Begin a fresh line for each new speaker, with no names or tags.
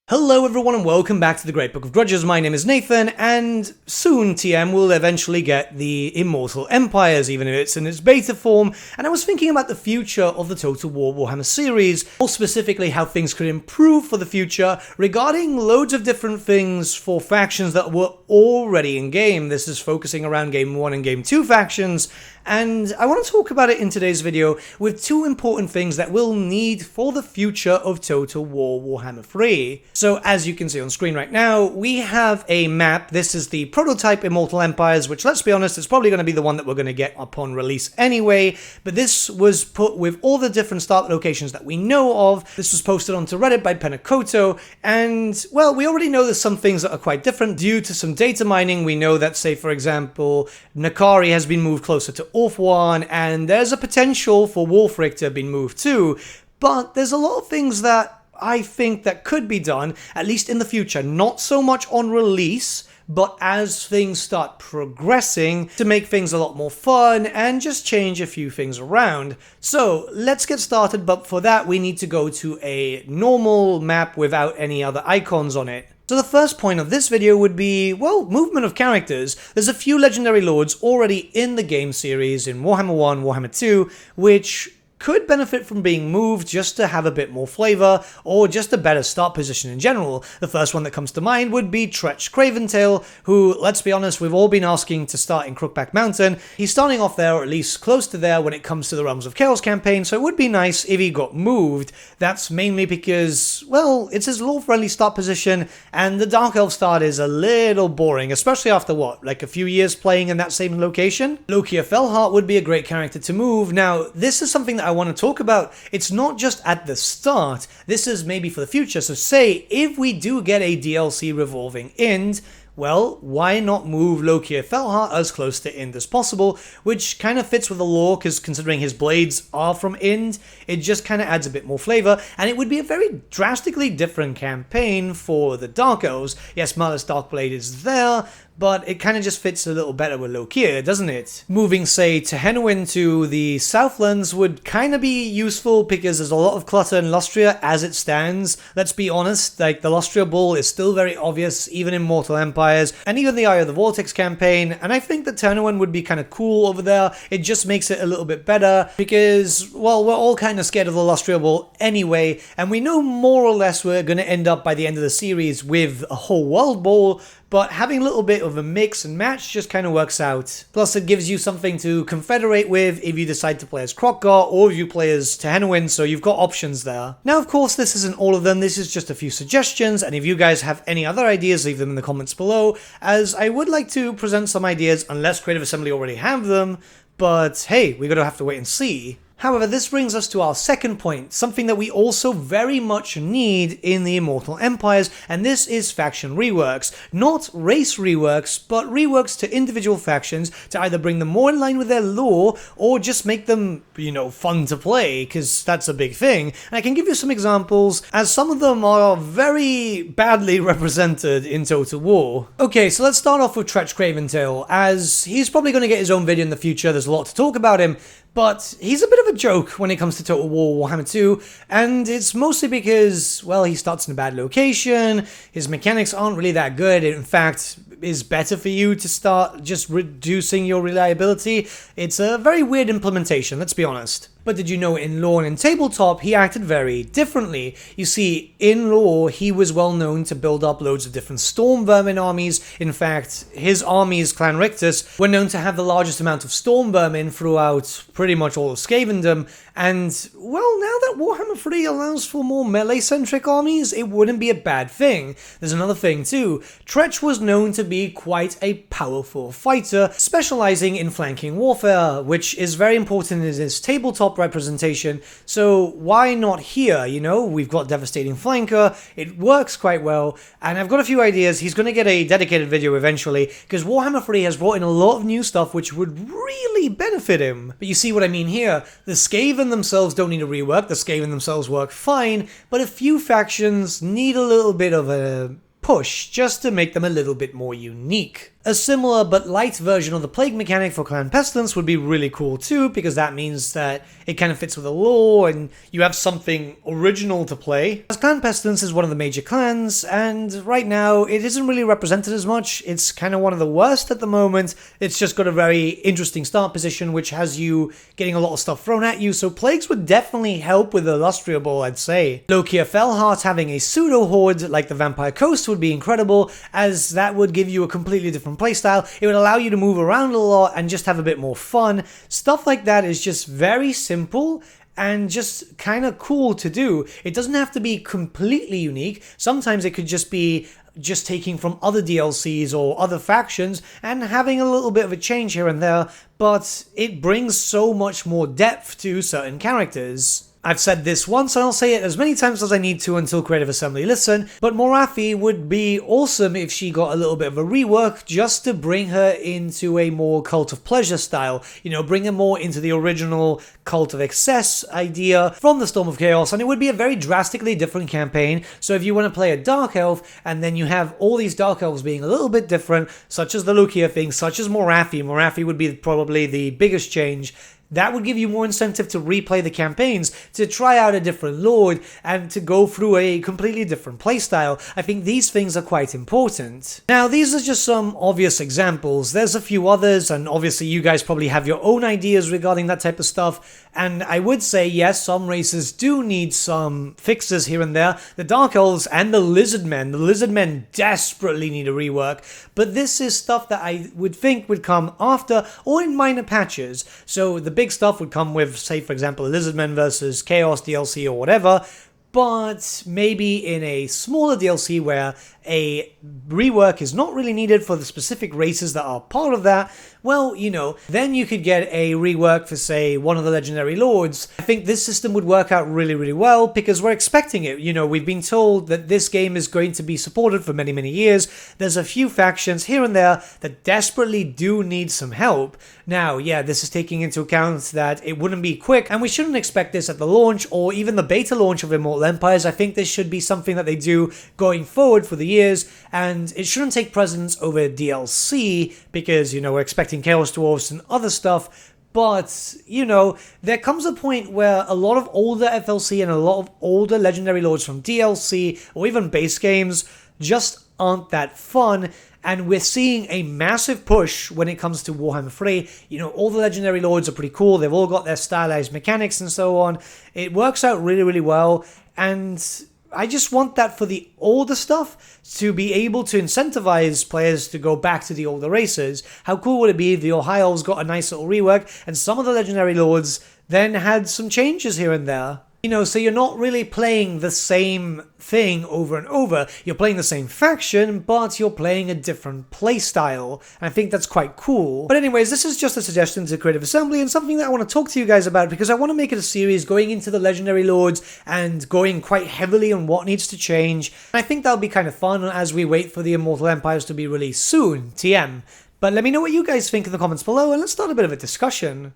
Hello everyone and welcome back to the Great Book of Grudges. My name is Nathan, and soon TM will eventually get the Immortal Empires, even if it's in its beta form, and I was thinking about the future of the Total War Warhammer series, more specifically how things could improve for the future regarding loads of different things for factions that were already in game. This is focusing around Game 1 and Game 2 factions, and I want to talk about it in today's video with two important things that we'll need for the future of Total War Warhammer 3. So as you can see on screen right now, we have a map. This is the prototype Immortal Empires, which, let's be honest, is probably going to be the one that we're going to get upon release anyway, but this was put with all the different start locations that we know of. This was posted onto Reddit by Penakoto, and, well, we already know there's some things that are quite different due to some data mining. We know that, say, for example, Nakari has been moved closer to Orth-1, and there's a potential for Wolfric to have been moved too, but there's a lot of things that I think that could be done, at least in the future, not so much on release, but as things start progressing to make things a lot more fun and just change a few things around. So let's get started, but for that we need to go to a normal map without any other icons on it. So the first point of this video would be, well, movement of characters. There's a few legendary lords already in the game series in Warhammer 1, Warhammer 2, which could benefit from being moved just to have a bit more flavor, or just a better start position in general. The first one that comes to mind would be Tretch Craventail, who, let's be honest, we've all been asking to start in Crookback Mountain. He's starting off there, or at least close to there, when it comes to the Realms of Chaos campaign, so it would be nice if he got moved. That's mainly because, well, it's his lore-friendly start position, and the Dark Elf start is a little boring, especially after, what, like a few years playing in that same location? Lokia Fellheart would be a great character to move. Now, this is something that I want to talk about. It's not just at the start, this is maybe for the future. So say if we do get a DLC revolving Ind, well, why not move Lokia Fellheart as close to Ind as possible, which kind of fits with the lore, because considering his blades are from Ind, it just kind of adds a bit more flavor, and it would be a very drastically different campaign for the Dark Elves. Yes, Marlis Darkblade is there, but it kind of just fits a little better with Lokia, doesn't it? Moving, say, Tehenwyn to the Southlands would kind of be useful because there's a lot of clutter in Lustria as it stands. Let's be honest, like, the Lustria Bull is still very obvious, even in Mortal Empires, and even the Eye of the Vortex campaign, and I think that Tehenwyn would be kind of cool over there. It just makes it a little bit better because, well, we're all kind of scared of the Lustria Bull anyway, and we know more or less we're going to end up by the end of the series with a whole world ball, but having a little bit of a mix and match just kind of works out. Plus it gives you something to confederate with if you decide to play as Kroq-Gar or if you play as Tehenwyn, so you've got options there. Now of course this isn't all of them, this is just a few suggestions, and if you guys have any other ideas, leave them in the comments below, as I would like to present some ideas unless Creative Assembly already have them, but hey, we're gonna have to wait and see. However, this brings us to our second point, something that we also very much need in the Immortal Empires, and this is faction reworks. Not race reworks, but reworks to individual factions to either bring them more in line with their lore, or just make them, you know, fun to play, because that's a big thing. And I can give you some examples, as some of them are very badly represented in Total War. Okay, so let's start off with Tretch Craventail, as he's probably going to get his own video in the future, there's a lot to talk about him, but he's a bit of a joke when it comes to Total War Warhammer 2, and it's mostly because, well, he starts in a bad location, his mechanics aren't really that good. In fact, is better for you to start just reducing your reliability. It's a very weird implementation, let's be honest. But did you know in lore and in tabletop, he acted very differently? You see, in lore, he was well known to build up loads of different storm vermin armies. In fact, his armies, Clan Rictus, were known to have the largest amount of storm vermin throughout pretty much all of Scavendom. And, well, now that Warhammer 3 allows for more melee-centric armies, it wouldn't be a bad thing. There's another thing too. Tretch was known to be quite a powerful fighter, specializing in flanking warfare, which is very important in his tabletop representation, so why not here, you know? We've got Devastating Flanker, it works quite well, and I've got a few ideas. He's going to get a dedicated video eventually, because Warhammer 3 has brought in a lot of new stuff which would really benefit him. But you see what I mean here? The Skaven themselves don't need a rework, the Skaven themselves work fine, but a few factions need a little bit of a push just to make them a little bit more unique. A similar but light version of the plague mechanic for Clan Pestilence would be really cool too, because that means that it kind of fits with the lore and you have something original to play. As Clan Pestilence is one of the major clans, and right now it isn't really represented as much. It's kind of one of the worst at the moment. It's just got a very interesting start position, which has you getting a lot of stuff thrown at you, so plagues would definitely help with illustriable, I'd say. Lokia Fellheart having a pseudo horde like the Vampire Coast would be incredible, as that would give you a completely different playstyle. It would allow you to move around a lot and just have a bit more fun. Stuff like that is just very simple and just kind of cool to do. It doesn't have to be completely unique. Sometimes it could just be just taking from other DLCs or other factions and having a little bit of a change here and there, but it brings so much more depth to certain characters. I've said this once and I'll say it as many times as I need to until Creative Assembly listen, but Morathi would be awesome if she got a little bit of a rework just to bring her into a more Cult of Pleasure style. You know, bring her more into the original Cult of Excess idea from the Storm of Chaos, and it would be a very drastically different campaign. So if you want to play a Dark Elf and then you have all these Dark Elves being a little bit different, such as the Lokia thing, such as Morathi would be probably the biggest change. That would give you more incentive to replay the campaigns, to try out a different lord, and to go through a completely different playstyle. I think these things are quite important. Now, these are just some obvious examples. There's a few others, and obviously you guys probably have your own ideas regarding that type of stuff. And I would say, yes, some races do need some fixes here and there. The Dark Elves and the Lizardmen desperately need a rework. But this is stuff that I would think would come after or in minor patches. So the big stuff would come with, say, for example, Lizardmen versus Chaos DLC or whatever. But maybe in a smaller DLC where a rework is not really needed for the specific races that are part of that, well, you know, then you could get a rework for, say, one of the legendary lords. I think this system would work out really, really well because we're expecting it. You know, we've been told that this game is going to be supported for many, many years. There's a few factions here and there that desperately do need some help. Now, yeah, this is taking into account that it wouldn't be quick, and we shouldn't expect this at the launch or even the beta launch of Immortal Empires. I think this should be something that they do going forward for the years, and it shouldn't take precedence over DLC because, you know, we're expecting Chaos Dwarfs and other stuff. But, you know, there comes a point where a lot of older FLC and a lot of older Legendary Lords from DLC or even base games just aren't that fun. And we're seeing a massive push when it comes to Warhammer 3. You know, all the Legendary Lords are pretty cool. They've all got their stylized mechanics and so on. It works out really, really well. And I just want that for the older stuff to be able to incentivize players to go back to the older races. How cool would it be if the High Elves got a nice little rework and some of the Legendary Lords then had some changes here and there? You know, so you're not really playing the same thing over and over. You're playing the same faction, but you're playing a different playstyle. And I think that's quite cool. But anyways, this is just a suggestion to Creative Assembly and something that I want to talk to you guys about because I want to make it a series going into the Legendary Lords and going quite heavily on what needs to change. And I think that'll be kind of fun as we wait for the Immortal Empires to be released soon, TM. But let me know what you guys think in the comments below and let's start a bit of a discussion.